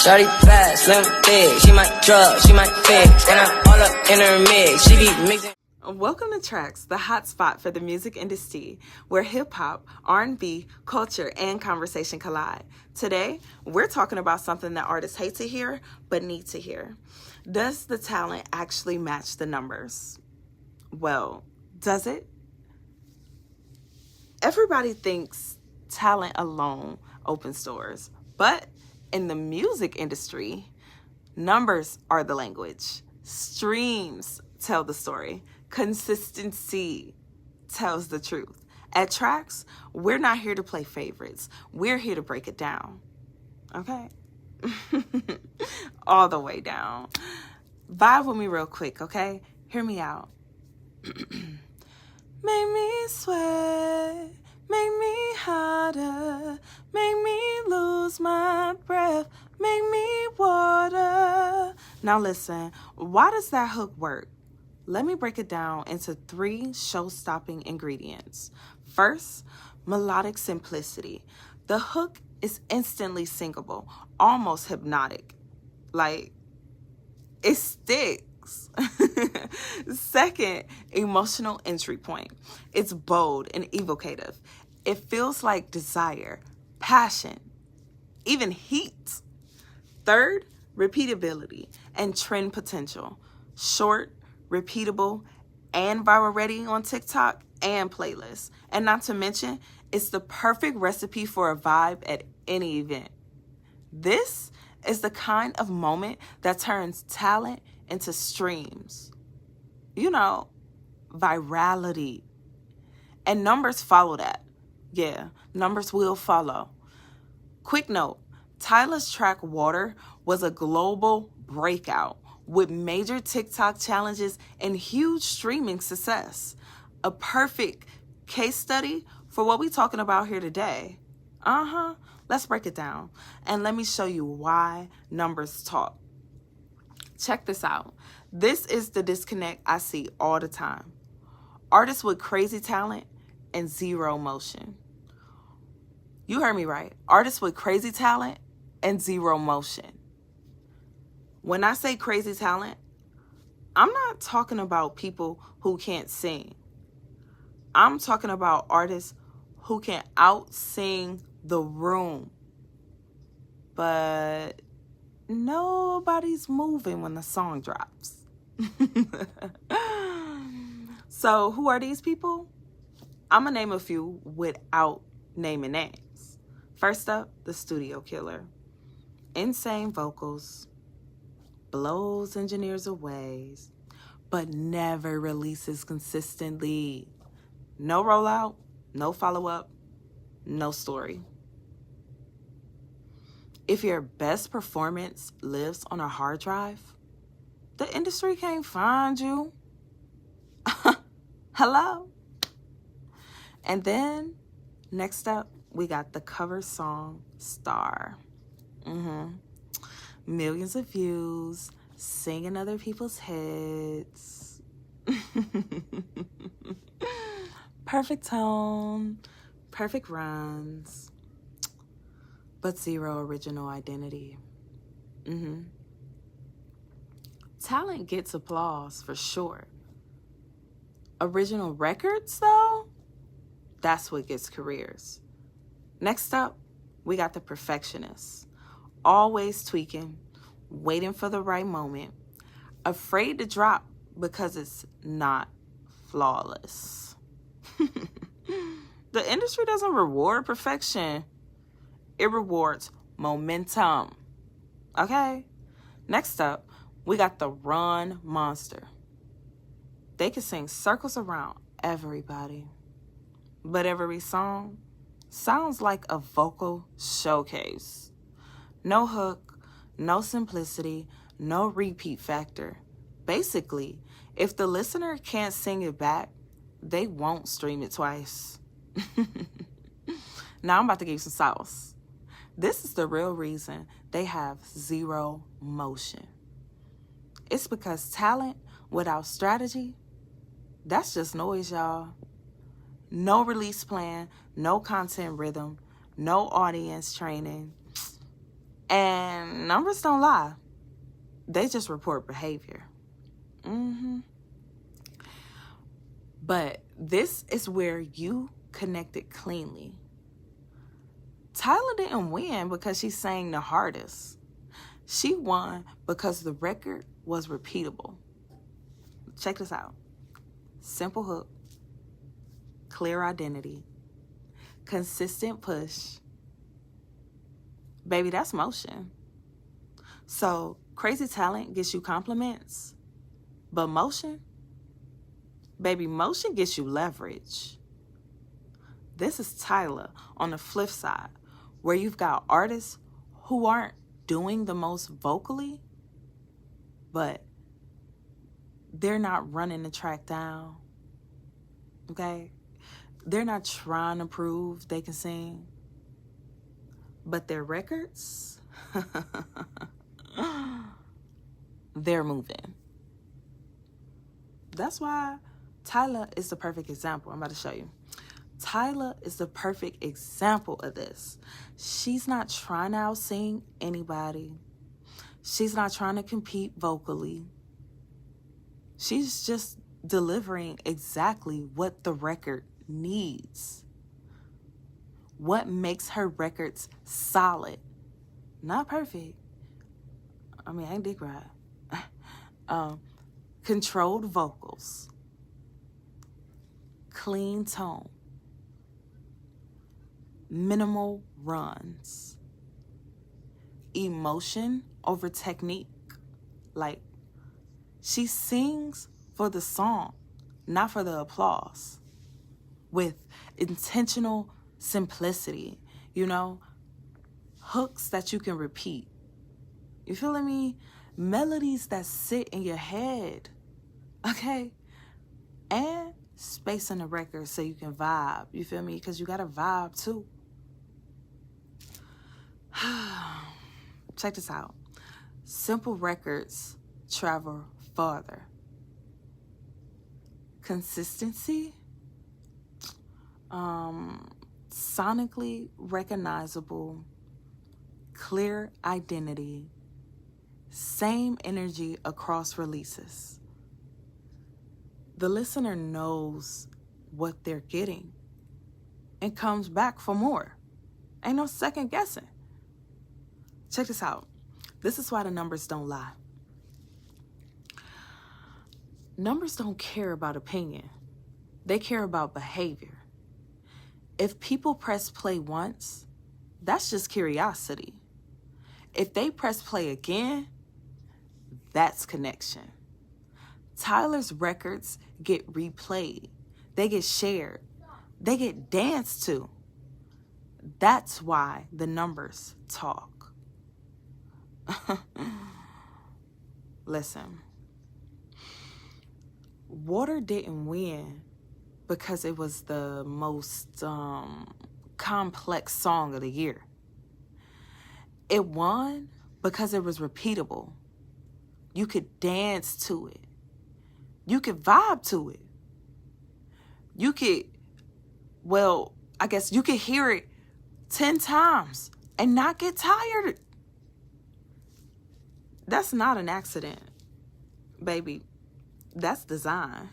Shawty bad, slim, thick. She might drug, she might fix. And I'm all up in her mix. She be mixing. Welcome to TRAX, the hot spot for the music industry, where hip-hop, R&B, culture, and conversation collide. Today, we're talking about something that artists hate to hear, but need to hear. Does the talent actually match the numbers? Well, does it? Everybody thinks talent alone opens doors, but in the music industry, numbers are the language. Streams tell the story. Consistency tells the truth. At TRAX, we're not here to play favorites. We're here to break it down. Okay? All the way down. Vibe with me real quick, okay? Hear me out. Make me sweat, make me harder, make me lose my breath, make me water. Now listen, why does that hook work? Let me break it down into 3 show-stopping ingredients. First, melodic simplicity. The hook is instantly singable, almost hypnotic. Like, it sticks. Second, emotional entry point. It's bold and evocative. It feels like desire, passion, even heat. Third, repeatability and trend potential. Short, repeatable, and viral ready on TikTok and playlists. And not to mention, it's the perfect recipe for a vibe at any event. This is the kind of moment that turns talent into streams. You know, virality. And numbers follow that. Yeah, numbers will follow. Quick note, Tyler's track Water was a global breakout with major TikTok challenges and huge streaming success. A perfect case study for what we're talking about here today. Let's break it down. And let me show you why numbers talk. Check this out. This is the disconnect I see all the time. Artists with crazy talent and zero motion. You heard me right. Artists with crazy talent and zero motion. When I say crazy talent, I'm not talking about people who can't sing. I'm talking about artists who can out-sing the room. But nobody's moving when the song drops. So who are these people? I'm going to name a few without naming names. First up, the studio killer. Insane vocals. Blows engineers away, but never releases consistently. No rollout, no follow-up, no story. If your best performance lives on a hard drive, the industry can't find you. Hello? And then, next up, we got the cover song star. Millions of views, singing other people's hits. Perfect tone, perfect runs, but zero original identity. Talent gets applause for sure. Original records, though, that's what gets careers. Next up, we got the perfectionists. Always tweaking, waiting for the right moment, afraid to drop because it's not flawless. The industry doesn't reward perfection. It rewards momentum. Okay? Next up, we got the run monster. They can sing circles around everybody, but every song sounds like a vocal showcase. No hook, no simplicity, no repeat factor. Basically, if the listener can't sing it back, they won't stream it twice. Now I'm about to give you some sauce. This is the real reason they have zero motion. It's because talent without strategy, that's just noise, y'all. No release plan, no content rhythm, no audience training. And numbers don't lie. They just report behavior. But this is where you connected cleanly. Tyla didn't win because she sang the hardest. She won because the record was repeatable. Check this out. Simple hook, clear identity, consistent push. Baby, that's motion. So crazy talent gets you compliments, but motion, baby, motion gets you leverage. This is Tyla on the flip side, where you've got artists who aren't doing the most vocally, but they're not running the track down, okay? They're not trying to prove they can sing, but their records, they're moving. That's why Tyla is the perfect example. I'm about to show you. Tyla is the perfect example of this. She's not trying to out-sing anybody. She's not trying to compete vocally. She's just delivering exactly what the record needs. What makes her records solid. Not perfect. I mean, I ain't dick ride. Controlled vocals. Clean tone. Minimal runs. Emotion over technique. Like, she sings for the song, not for the applause. With intentional simplicity, you know? Hooks that you can repeat. You feeling me? Melodies that sit in your head. Okay? And space in the record so you can vibe. You feel me? Because you got to vibe too. Check this out. Simple records travel farther. Consistency, sonically recognizable, clear identity, same energy across releases. The listener knows what they're getting and comes back for more. Ain't no second guessing. Check this out. This is why the numbers don't lie. Numbers don't care about opinion. They care about behavior. If people press play once, that's just curiosity. If they press play again, that's connection. Tyla's records get replayed. They get shared. They get danced to. That's why the numbers talk. Listen. Water didn't win because it was the most complex song of the year. It won because it was repeatable. You could dance to it. You could vibe to it. You could, well, I guess you could hear it 10 times and not get tired. That's not an accident, baby. That's design.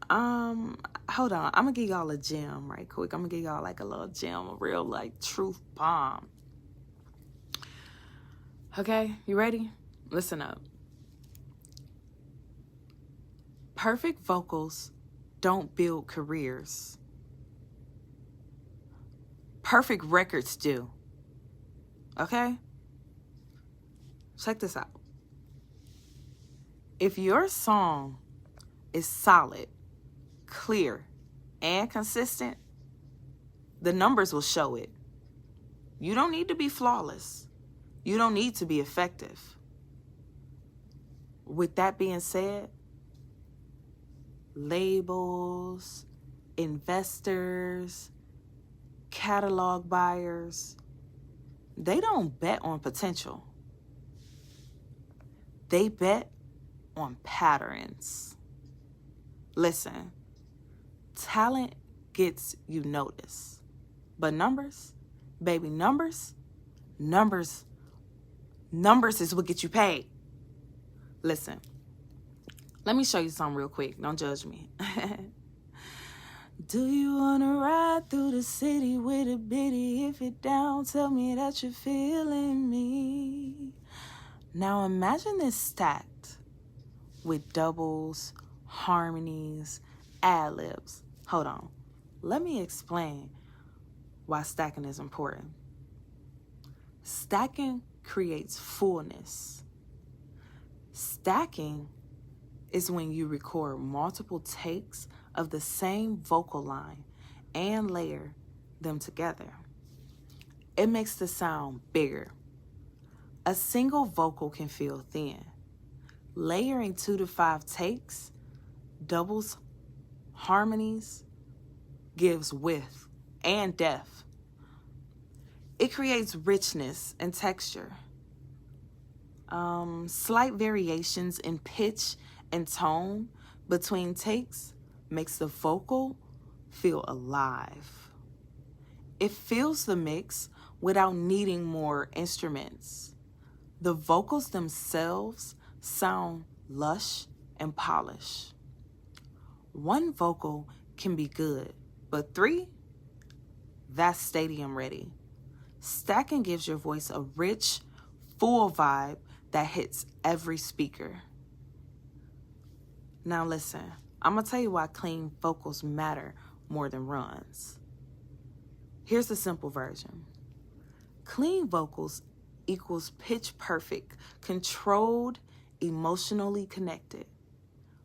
Hold on. I'm gonna give y'all a gem right quick. I'm gonna give y'all like a little gem, a real like truth bomb. Okay, you ready? Listen up. Perfect vocals don't build careers. Perfect records do. Okay? Check this out. If your song is solid, clear, and consistent, the numbers will show it. You don't need to be flawless. You don't need to be effective. With that being said, labels, investors, catalog buyers, they don't bet on potential. They bet on patterns. Listen, talent gets you noticed, but numbers, Baby, numbers is what get you paid. Listen, let me show you something real quick. Don't judge me. Do you wanna ride through the city with a bitty? If it down, tell me that you're feeling me. Now imagine this stacked with doubles, harmonies, ad-libs. Hold on. Let me explain why stacking is important. Stacking creates fullness. Stacking is when you record multiple takes of the same vocal line and layer them together. It makes the sound bigger. A single vocal can feel thin. Layering 2 to 5 takes, doubles, harmonies, gives width and depth. It creates richness and texture. Slight variations in pitch and tone between takes makes the vocal feel alive. It fills the mix without needing more instruments. The vocals themselves sound lush and polished. One vocal can be good, but 3, that's stadium ready. Stacking gives your voice a rich, full vibe that hits every speaker. Now listen, I'm going to tell you why clean vocals matter more than runs. Here's the simple version. Clean vocals equals pitch perfect, controlled, emotionally connected.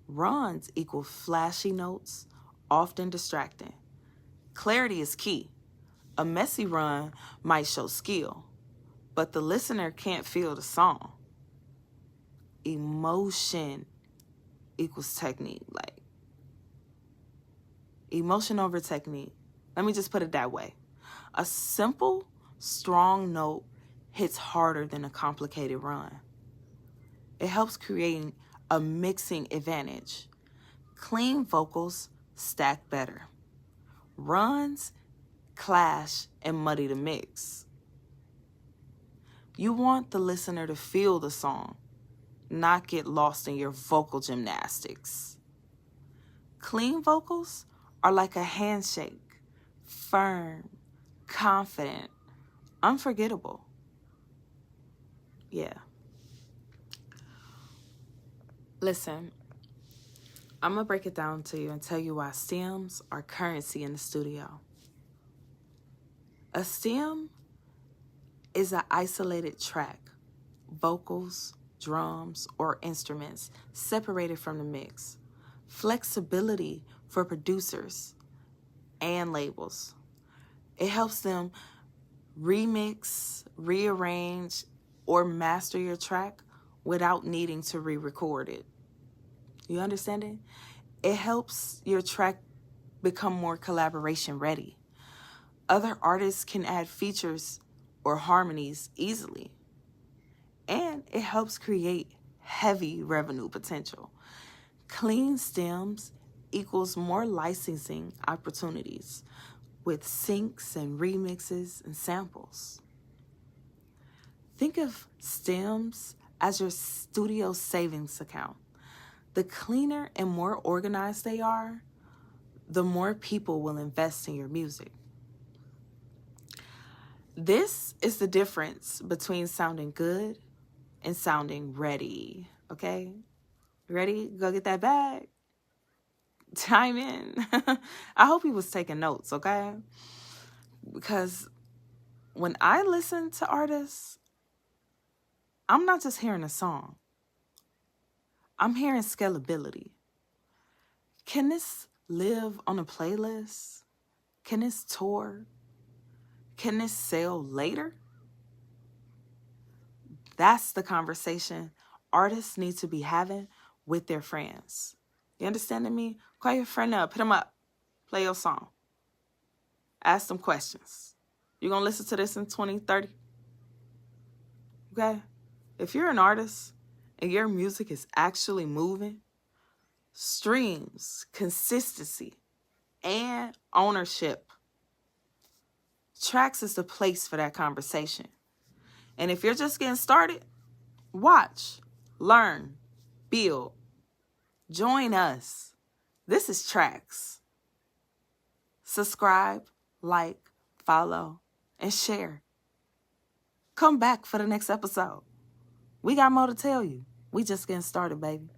Runs equal flashy notes, often distracting. Clarity is key. A messy run might show skill, but the listener can't feel the song. Emotion equals technique, like emotion over technique. Let me just put it that way. A simple, strong note hits harder than a complicated run. It helps create a mixing advantage. Clean vocals stack better. Runs clash and muddy the mix. You want the listener to feel the song, not get lost in your vocal gymnastics. Clean vocals are like a handshake, firm, confident, unforgettable. Yeah. Listen, I'm going to break it down to you and tell you why stems are currency in the studio. A stem is an isolated track, vocals, drums, or instruments separated from the mix. Flexibility for producers and labels. It helps them remix, rearrange, or master your track without needing to re-record it. You understand it? It helps your track become more collaboration ready. Other artists can add features or harmonies easily. And it helps create heavy revenue potential. Clean stems equals more licensing opportunities with syncs and remixes and samples. Think of stems as your studio savings account. The cleaner and more organized they are, the more people will invest in your music. This is the difference between sounding good and sounding ready, okay? Ready? Go get that bag. Chime in. I hope he was taking notes, okay? Because when I listen to artists, I'm not just hearing a song. I'm hearing scalability. Can this live on a playlist? Can this tour? Can this sell later? That's the conversation artists need to be having with their friends. You understanding me? Call your friend up, hit them up, play your song. Ask them questions. You gonna listen to this in 2030? Okay? If you're an artist and your music is actually moving, streams, consistency, and ownership TRAX is the place for that conversation. And if you're just getting started, watch, learn, build. Join us. This is TRAX. Subscribe, like, follow, and share. Come back for the next episode. We got more to tell you. We just getting started, baby.